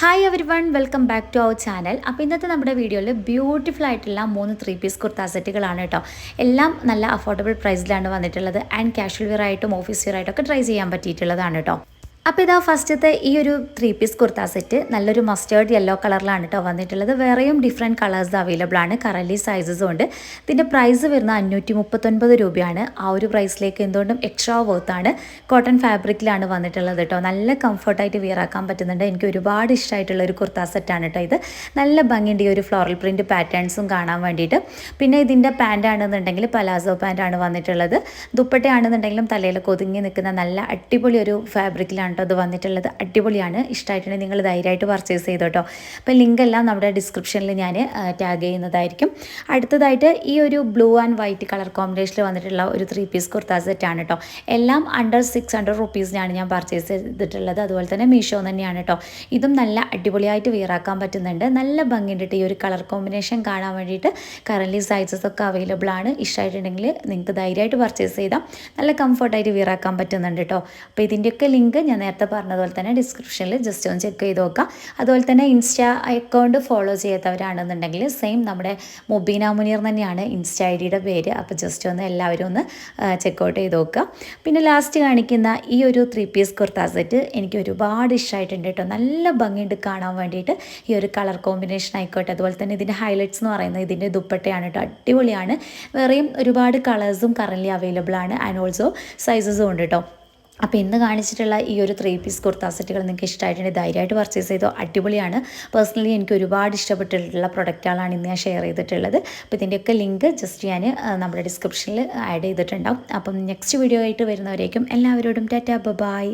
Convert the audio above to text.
Hi everyone welcome back to our channel. അപ്പോൾ ഇന്നത്തെ നമ്മുടെ വീഡിയോയിൽ ബ്യൂട്ടിഫുൾ ആയിട്ടുള്ള 3 3 പീസ് കുർത്ത സെറ്റുകളാണ് കേട്ടോ. എല്ലാം നല്ല അഫോർഡബിൾ പ്രൈസിലാണ് വന്നിട്ടുള്ളത് ആൻഡ് കാഷ്വൽ വെയർ ആയിട്ടും ഓഫീസ് വെയർ ആയിട്ടും ഒക്കെ ട്രൈ ചെയ്യാൻ പറ്റിയിട്ടുള്ളതാണ് കേട്ടോ. അപ്പോൾ ഇതാ ഫസ്റ്റത്തെ ഈ ഒരു 3 പീസ് കുർത്ത സെറ്റ് നല്ലൊരു മസ്റ്റേർഡ് യെല്ലോ കളറിലാണ് കേട്ടോ വന്നിട്ടുള്ളത്. വേറെയും ഡിഫറെൻറ്റ് കളേഴ്സ് അവൈലബിൾ ആണ്, കറൻലി സൈസസും ഉണ്ട്. ഇതിൻ്റെ പ്രൈസ് വരുന്ന 539 രൂപയാണ്. ആ ഒരു പ്രൈസിലേക്ക് എന്തുകൊണ്ടും എക്സ്ട്രാ വർത്താണ്. കോട്ടൺ ഫാബ്രിക്കിലാണ് വന്നിട്ടുള്ളത് കേട്ടോ. നല്ല കംഫർട്ടായിട്ട് വിയർ ആക്കാൻ പറ്റുന്നുണ്ട്. എനിക്ക് ഒരുപാട് ഇഷ്ടമായിട്ടുള്ള ഒരു കുർത്ത സെറ്റാണ് കേട്ടോ ഇത്. നല്ല ഭംഗിയുണ്ട് ഈ ഒരു ഫ്ലോറൽ പ്രിൻറ്റ് പാറ്റേൺസും കാണാൻ വേണ്ടിയിട്ട്. പിന്നെ ഇതിൻ്റെ പാൻ്റ് ആണെന്നുണ്ടെങ്കിൽ പലാസോ പാൻ്റാണ് വന്നിട്ടുള്ളത്. ദുപ്പട്ടയാണെന്നുണ്ടെങ്കിലും തലയിലൊക്കെ ഒതുങ്ങി നിൽക്കുന്ന നല്ല അടിപൊളി ഒരു ഫാബ്രിക്കിലാണ് അത് വന്നിട്ടുള്ളത്. അടിപൊളിയാണ്. ഇഷ്ടമായിട്ടുണ്ടെങ്കിൽ നിങ്ങൾ ധൈര്യമായിട്ട് പർച്ചേസ് ചെയ്തോ കേട്ടോ. അപ്പോൾ ലിങ്ക് എല്ലാം നമ്മുടെ ഡിസ്ക്രിപ്ഷനിൽ ഞാൻ ടാഗ് ചെയ്യുന്നതായിരിക്കും. അടുത്തതായിട്ട് ഈ ഒരു ബ്ലൂ ആൻഡ് വൈറ്റ് കളർ കോമ്പിനേഷനിൽ വന്നിട്ടുള്ള ഒരു 3 പീസ് കുർത്ത സെറ്റാണ് കേട്ടോ. എല്ലാം അണ്ടർ 600 റുപ്പീസിനാണ് ഞാൻ പർച്ചേസ് ചെയ്തിട്ടുള്ളത്. അതുപോലെ തന്നെ മീഷോ തന്നെയാണ് കേട്ടോ. ഇതും നല്ല അടിപൊളിയായിട്ട് വിയറാക്കാൻ പറ്റുന്നുണ്ട്. നല്ല ഭംഗിയുണ്ട് ഈ ഒരു കളർ കോമ്പിനേഷൻ കാണാൻ വേണ്ടിയിട്ട്. കറൻലി സൈസസ് ഒക്കെ അവൈലബിൾ ആണ്. ഇഷ്ടമായിട്ടുണ്ടെങ്കിൽ നിങ്ങൾക്ക് ധൈര്യമായിട്ട് പർച്ചേസ് ചെയ്താൽ നല്ല കംഫർട്ടായിട്ട് വിയറാക്കാൻ പറ്റുന്നുണ്ട് കേട്ടോ. അപ്പോൾ ഇതിൻ്റെയൊക്കെ ലിങ്ക് ഞാൻ നേരത്തെ പറഞ്ഞതുപോലെ തന്നെ ഡിസ്ക്രിപ്ഷനിൽ ജസ്റ്റ് ഒന്ന് ചെക്ക് ചെയ്ത് നോക്കാം. അതുപോലെ തന്നെ ഇൻസ്റ്റാ അക്കൗണ്ട് ഫോളോ ചെയ്യാത്തവരാണെന്നുണ്ടെങ്കിൽ സെയിം നമ്മുടെ മുബീന മുനീർ തന്നെയാണ് ഇൻസ്റ്റാ ഐഡിയുടെ പേര്. അപ്പോൾ ജസ്റ്റ് ഒന്ന് എല്ലാവരും ഒന്ന് ചെക്കൗട്ട് ചെയ്ത് നോക്കുക. പിന്നെ ലാസ്റ്റ് കാണിക്കുന്ന ഈ ഒരു 3 പീസ് കുർത്ത സെറ്റ് എനിക്ക് ഒരുപാട് ഇഷ്ടമായിട്ടുണ്ട് കേട്ടോ. നല്ല ഭംഗിയുണ്ട് കാണാൻ വേണ്ടിയിട്ട്. ഈ ഒരു കളർ കോമ്പിനേഷൻ ആയിക്കോട്ടെ, അതുപോലെ തന്നെ ഇതിൻ്റെ ഹൈലൈറ്റ്സ് എന്ന് പറയുന്നത് ഇതിൻ്റെ ദുപ്പട്ടയാണ് കേട്ടോ. അടിപൊളിയാണ്. വേറെയും ഒരുപാട് കളേഴ്സും കറൻലി അവൈലബിൾ ആണ് ആൻഡ് ഓൾസോ സൈസസും ഉണ്ട് കേട്ടോ. അപ്പോൾ ഇന്ന് കാണിച്ചിട്ടുള്ള ഈ ഒരു 3 പീസ് കുർത്ത സെറ്റുകൾ നിങ്ങൾക്ക് ഇഷ്ടമായിട്ടുണ്ടെങ്കിൽ ധൈര്യമായിട്ട് പർച്ചേസ് ചെയ്തോ. അടിപൊളിയാണ്. പേഴ്സണലി എനിക്ക് ഒരുപാട് ഇഷ്ടപ്പെട്ടിട്ടുള്ള പ്രൊഡക്റ്റുകളാണ് ഇന്ന് ഞാൻ ഷെയർ ചെയ്തിട്ടുള്ളത്. അപ്പോൾ ഇതിൻ്റെയൊക്കെ ലിങ്ക് ജസ്റ്റ് ഞാൻ നമ്മുടെ ഡിസ്ക്രിപ്ഷനിൽ ആഡ് ചെയ്തിട്ടുണ്ടാവും. അപ്പം നെക്സ്റ്റ് വീഡിയോ ആയിട്ട് വരുന്നവരേക്കും എല്ലാവരോടും ടാറ്റാ ബൈ.